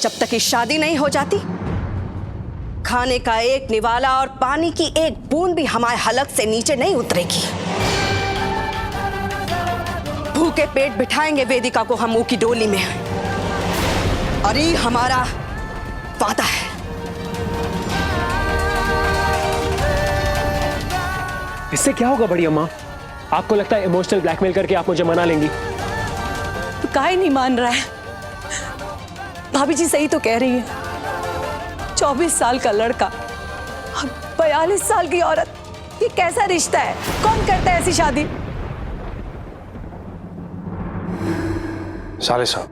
जब तक की शादी नहीं हो जाती, खाने का एक निवाला और पानी की एक बूंद भी हमारे हलक से नीचे नहीं उतरेगी। भूखे पेट बिठाएंगे वेदिका को हम ऊ की डोली में, और ये हमारा वादा है। इससे क्या होगा बड़ी अम्मा? आपको लगता है इमोशनल ब्लैकमेल करके आप मुझे मना लेंगी? तो काहे नहीं मान रहा है? भाभी जी सही तो कह रही है। 24 साल का लड़का, 42 साल की औरत, ये कैसा रिश्ता है? कौन करता है ऐसी शादी? साले साहब,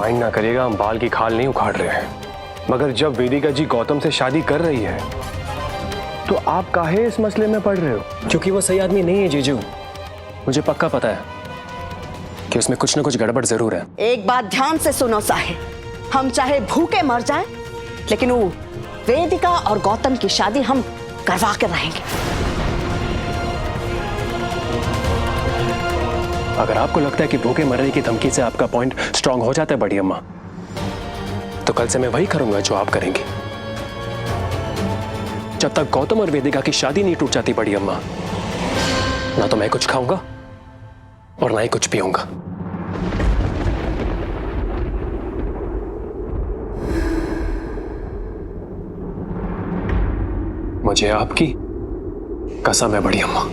माइंड ना करिएगा, हम बाल की खाल नहीं उखाड़ रहे हैं। मगर जब वेदिका जी गौतम से शादी कर रही है तो आप काहे इस मसले में पड़ रहे हो? क्योंकि वो सही आदमी नहीं है जीजू। मुझे पक्का पता है कि उसमें कुछ ना कुछ गड़बड़ जरूर है। एक बात ध्यान से सुनो साहिल, हम चाहे भूखे मर जाएं, लेकिन वो वेदिका और गौतम की शादी हम करवा कर रहेंगे। अगर आपको लगता है कि भूखे मरने की धमकी से आपका पॉइंट स्ट्रांग हो जाता है बड़ी अम्मा, तो कल से मैं वही करूंगा जो आप करेंगे। जब तक गौतम और वेदिका की शादी नहीं टूट जाती बड़ी अम्मा, ना तो मैं कुछ खाऊंगा और ना ही कुछ पीऊंगा। मुझे आपकी कसम है बड़ी अम्मा।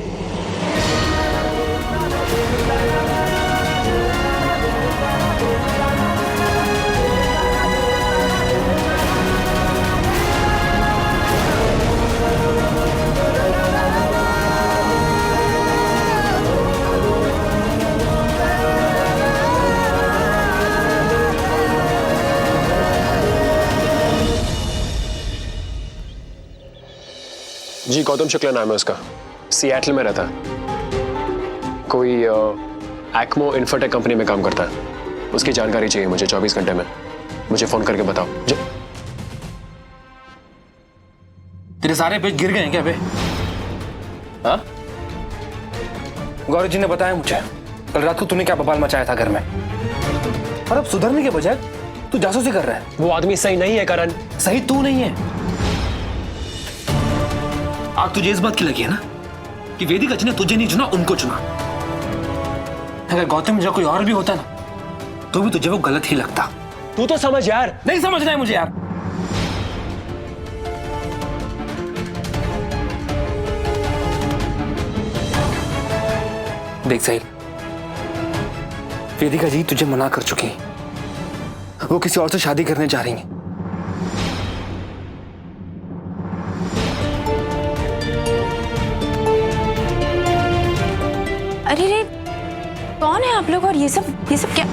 जी गौतम शुक्ला नाम है उसका, सिएटल में रहता है। कोई एक्मो इन्फोटेक कंपनी में काम करता है। उसकी जानकारी चाहिए मुझे 24 घंटे में। मुझे फोन करके बताओ। तेरे सारे पेज गिर गए हैं क्या बे? हाँ? गौरव जी ने बताया मुझे कल रात को तूने क्या बवाल मचाया था घर में, और अब सुधरने के बजाय तू जासूसी कर रहा है। वो आदमी सही नहीं है करण। सही तू नहीं है। आग तुझे इस बात की लगी है ना कि वेदिका जी ने तुझे नहीं चुना, उनको चुना। अगर गौतम जी कोई और भी होता ना तो भी तुझे वो गलत ही लगता। तू तो समझ यार। नहीं समझना है मुझे यार। देख साहिल, वेदिका जी तुझे मना कर चुकी हैं। वो किसी और से शादी करने जा रही हैं। अरे रे, कौन है आप लोग और ये सब क्या?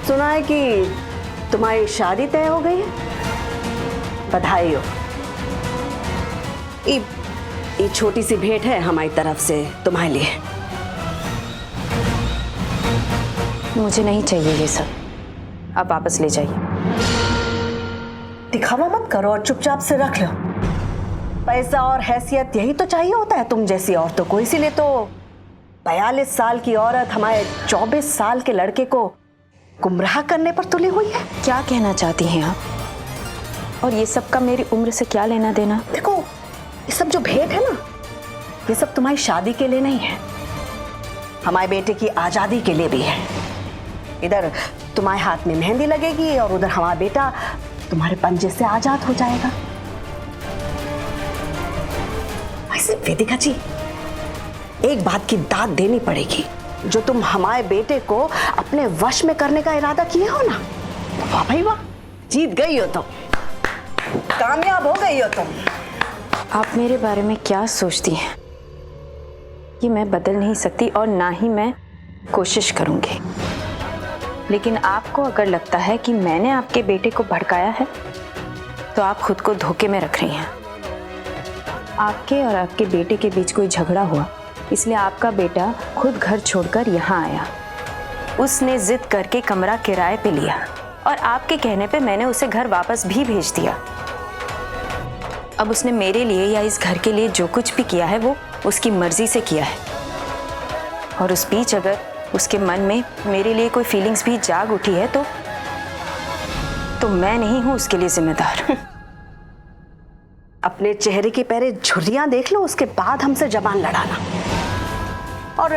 सुना है कि तुम्हारी शादी तय हो गई है। बधाई हो। ये छोटी सी भेंट है हमारी तरफ से तुम्हारे लिए। मुझे नहीं चाहिए ये सब, आप वापस ले जाइए। दिखावा मत करो और चुपचाप से रख लो। पैसा और हैसियत यही तो चाहिए होता है तुम जैसी औरतों को। इसीलिए तो 42 साल की औरत हमारे 24 साल के लड़के को गुमराह करने पर तुली हुई है। क्या कहना चाहती हैं आप? और ये सब का मेरी उम्र से क्या लेना देना? देखो, ये सब जो भेंट है ना, ये सब तुम्हारी शादी के लिए नहीं है, हमारे बेटे की आजादी के लिए भी है। इधर तुम्हारे हाथ में मेहंदी लगेगी और उधर हमारा बेटा तुम्हारे पंजे से आजाद हो जाएगा। ऐसे वेदिका जी, एक बात की दाद देनी पड़ेगी। जो तुम हमारे बेटे को अपने वश में करने का इरादा किए हो ना, वाह भाई वाह, जीत गई हो तुम, कामयाब हो गई हो तुम। आप मेरे बारे में क्या सोचती हैं ये मैं बदल नहीं सकती और ना ही मैं कोशिश करूंगी। लेकिन आपको अगर लगता है कि मैंने आपके बेटे को भड़काया है तो आप खुद को धोखे में रख रही हैं। आपके और आपके बेटे के बीच कोई झगड़ा हुआ, इसलिए आपका बेटा खुद घर छोड़कर यहाँ आया। उसने जिद करके कमरा किराए पे लिया और आपके कहने पे मैंने उसे घर वापस भी भेज दिया। अब उसने मेरे लिए या इस घर के लिए जो कुछ भी किया है वो उसकी मर्जी से किया है। और उस बीच अगर उसके मन में मेरे लिए कोई फीलिंग्स भी जाग उठी है तो मैं नहीं हूं उसके लिए जिम्मेदार। अपने चेहरे की पहले झुर्रियां देख लो, उसके बाद हमसे जबान लड़ाना। और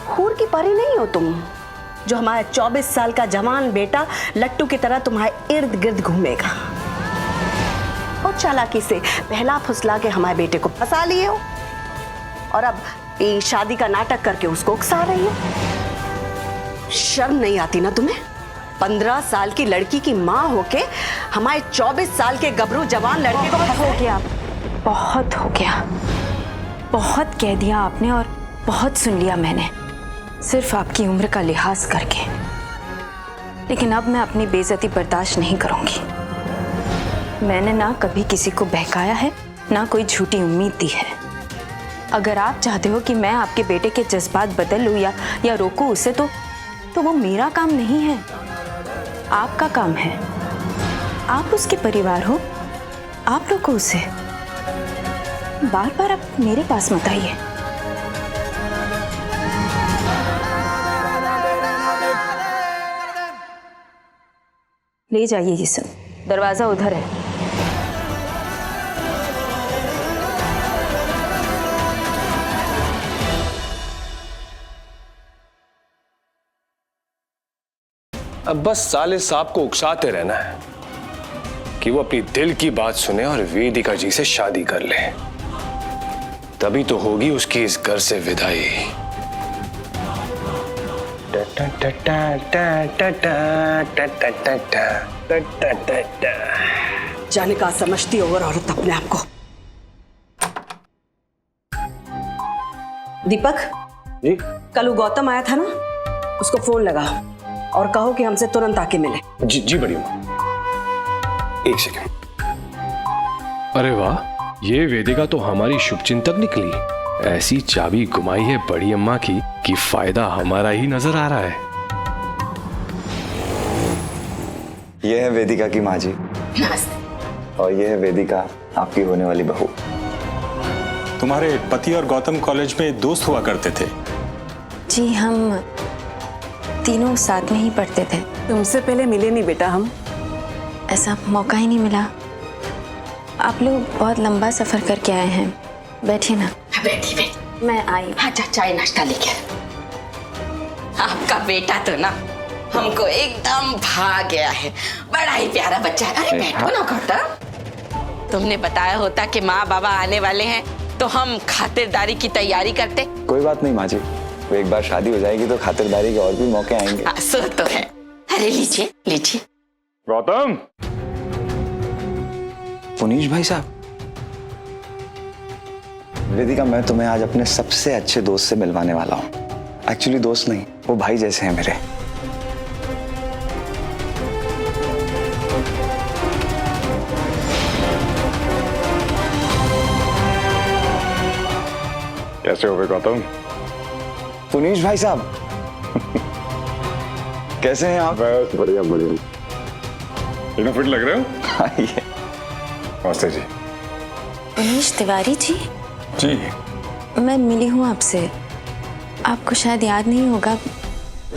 हूर की परी नहीं हो तुम, जो हमारा 24 साल का जवान बेटा लट्टू की तरह तुम्हारे इर्द गिर्द घूमेगा। और चालाकी से पहला फुसला के हमारे बेटे को फंसा लिए हो और अब ये शादी का नाटक करके उसको उकसा रही हो। शर्म नहीं आती ना तुम्हें? 15 साल की लड़की की माँ होके हमारे 24 साल के गबरू जवान लड़के को बहुत हो गया, बहुत हो गया, बहुत कह दिया आपने और बहुत सुन लिया मैंने, सिर्फ आपकी उम्र का लिहाज करके। लेकिन अब मैं अपनी बेइज्जती बर्दाश्त नहीं करूंगी। मैंने ना कभी किसी को बहकाया है, ना कोई झूठी उम्मीद दी है। अगर आप चाहते हो कि मैं आपके बेटे के जज्बात बदल लूं या रोकूं उसे, तो वो मेरा काम नहीं है, आपका काम है। आप उसके परिवार हो, आप रोको उसे। बार बार आप मेरे पास मत आइए। ले जाइए ये सब, दरवाजा उधर है। अब बस साले साहब को उकसाते रहना है कि वो अपनी दिल की बात सुने और वेदिका जी से शादी कर ले, तभी तो होगी उसकी इस घर से विदाई। जाने का समझती हो औरत अपने आप को। दीपक जी? कल वो गौतम आया था ना, उसको फोन लगाओ और कहो कि हमसे तुरंत आके मिले। जी जी बड़ी अम्मा, एक सेकंड। अरे वाह, ये वेदिका तो हमारी शुभचिंतक निकली। ऐसी चाबी घुमाई है बड़ी अम्मा की कि फायदा हमारा ही नजर आ रहा है। ये है वेदिका की माँ जी। और ये है वेदिका, आपकी होने वाली बहू। तुम्हारे पति और गौतम कॉलेज में दोस्त हुआ करते थे? जी, हम तीनों साथ में ही पढ़ते थे। तुमसे पहले मिले नहीं बेटा हम। ऐसा मौका ही नहीं मिला। आप लोग बहुत लंबा सफर करके आए हैं, बैठिए ना। बैठी बैठी, मैं आई। अच्छा चाय नाश्ता लेके। आपका बेटा तो ना हमको एकदम भा गया है, बड़ा ही प्यारा बच्चा है। अरे बैठो ना गौतम, तुमने बताया होता कि माँ बाबा आने वाले हैं तो हम खातिरदारी की तैयारी करते। कोई बात नहीं माँ जी, वो एक बार शादी हो जाएगी तो खातिरदारी के और भी मौके आएंगे। सो तो है। अरे लीजिए लीजिए। गौतम। पुनीश भाई साहब, वेदिका मैं तुम्हें आज अपने सबसे अच्छे दोस्त से मिलवाने वाला हूँ। एक्चुअली दोस्त नहीं, वो भाई जैसे हैं मेरे। कैसे हो गए गौतम? पुनीश भाई साहब कैसे हैं आप? बस बढ़िया बढ़िया, इतना फिट लग रहे हो। आइए। नमस्ते जी। पुनीश तिवारी जी? जी मैं मिली हूँ आपसे। आपको शायद याद नहीं होगा,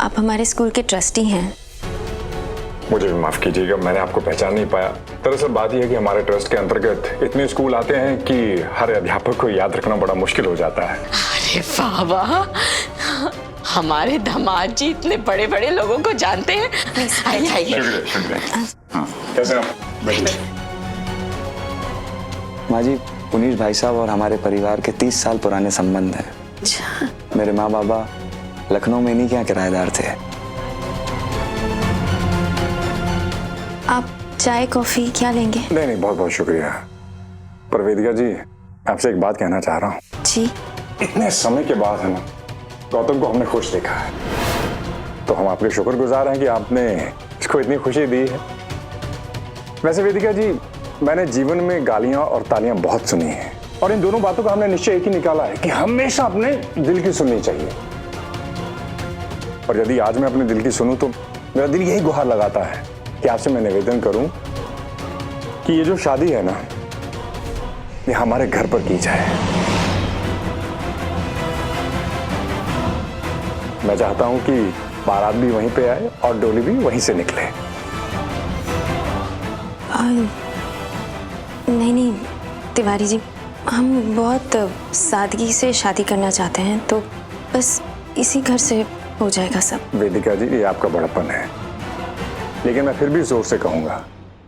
आप हमारे स्कूल के ट्रस्टी हैं। मुझे भी माफ कीजिएगा, मैंने आपको पहचान नहीं पाया। दरअसल बात यह है कि हमारे ट्रस्ट के अंतर्गत इतने स्कूल आते हैं कि हर अध्यापक को याद रखना बड़ा मुश्किल हो जाता है। अरे वाह वाह, हमारे दामाद जी इतने बड़े बड़े लोगों को जानते हैं। आइए आइए। शुक्रिया शुक्रिया। हाँ, कैसे हैं आप? बैठिए। माँ जी, पुनीश भाई साहब और हमारे परिवार के 30 साल पुराने संबंध हैं। मेरे माँ बाबा लखनऊ में इन्हीं के यहाँ किराएदार थे। आप चाय कॉफी क्या लेंगे? नहीं नहीं, बहुत बहुत शुक्रिया। पर वेदिका जी, आपसे एक बात कहना चाह रहा हूँ। जी। इतने समय के बाद है ना, गौतम को हमने खुश देखा है, तो हम आपके शुक्रगुजार हैं कि आपने इसको इतनी खुशी दी है। वैसे वेदिका जी, मैंने जीवन में गालियां और तालियां बहुत सुनी हैं, और इन दोनों बातों का हमने निश्चय एक ही निकाला है कि हमेशा अपने दिल की सुननी चाहिए। और यदि आज मैं अपने दिल की सुनूं तो मेरा दिल यही गुहार लगाता है कि आपसे मैं निवेदन करूं कि ये जो शादी है ना, ये हमारे घर पर की जाए। मैं चाहता हूं कि बारात भी वहीं पे आए और डोली भी वहीं से निकले। नहीं तिवारी जी, हम बहुत सादगी से शादी करना चाहते हैं, तो बस इसी घर से हो जाएगा सब। वेदिका जी, ये आपका बड़प्पन है, लेकिन मैं फिर भी जोर से कहूंगा,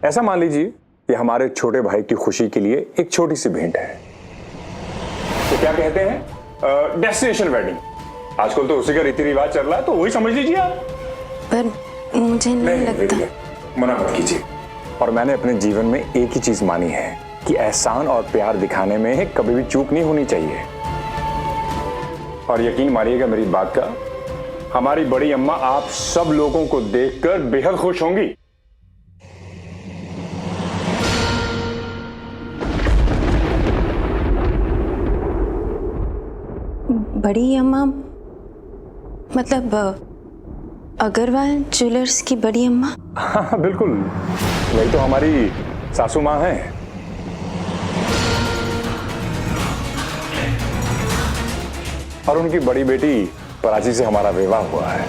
ऐसा मान लीजिए कि हमारे छोटे भाई की खुशी के लिए एक छोटी सी भेंट है। तो क्या कहते हैं, डेस्टिनेशन वेडिंग। आजकल तो उसी का रीति रिवाज चल रहा है, तो वही समझ लीजिए आप। पर मुझे नहीं लगता। वेदिका, मना मत कीजिए। और मैंने अपने जीवन में एक ही चीज मानी है कि एहसान और प्यार दिखाने में कभी भी चूक नहीं होनी चाहिए। और यकीन मानिएगा मेरी बात का, हमारी बड़ी अम्मा आप सब लोगों को देखकर बेहद खुश होंगी। बड़ी अम्मा मतलब अग्रवाल ज्वेलर्स की बड़ी अम्मा? हाँ बिल्कुल, वही तो हमारी सासू माँ है। और उनकी बड़ी बेटी प्राची से हमारा विवाह हुआ है।